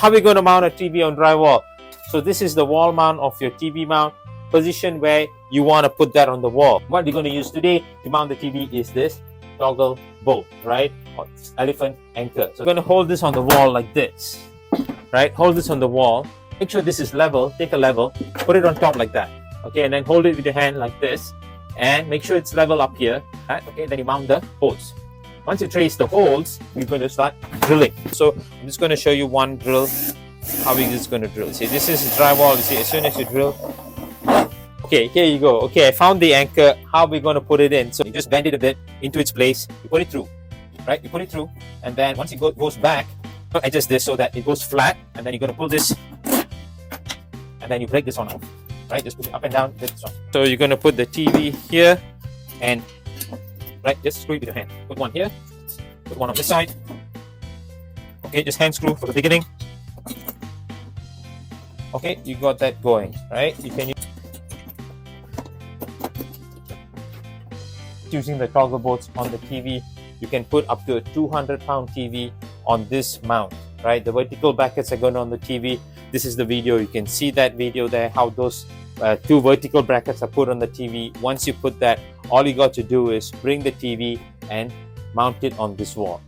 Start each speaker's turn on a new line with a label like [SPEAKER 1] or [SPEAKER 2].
[SPEAKER 1] How are we going to mount a TV on drywall? So this is the wall mount of your TV mount, position where you want to put that on the wall. What we're going to use today to mount the TV is this toggle bolt, right? Or elephant anchor. So we're going to hold this on the wall like this, right? Hold this on the wall. Make sure this is level. Take a level, put it on top like that. Okay, and then hold it with your hand like this, and make sure it's level up here, right? Okay, then you mount the holes. Once you trace the holes, we're going to start drilling. So I'm just going to show you one drill, how we're just going to drill. See, this is drywall. You see, as soon as you drill, okay, here you go. Okay, I found the anchor. How we're going to put it in? So you just bend it a bit into its place. You put it through, right? You put it through, and then once it goes back, adjust this so that it goes flat, and then you're going to pull this, and then you break this one off, right? Just push it up and down. This one. So you're going to put the TV here, and right, just screw it with your hand. Put one here, put one on this side. Okay, just hand screw for the beginning. Okay, you got that going, right? You can use using the toggle bolts on the TV. You can put up to a 200-pound TV on this mount, right? The vertical brackets are going on the TV. This is the video. You can see that video there, how those two vertical brackets are put on the TV. Once you put that, all you got to do is bring the TV and mount it on this wall.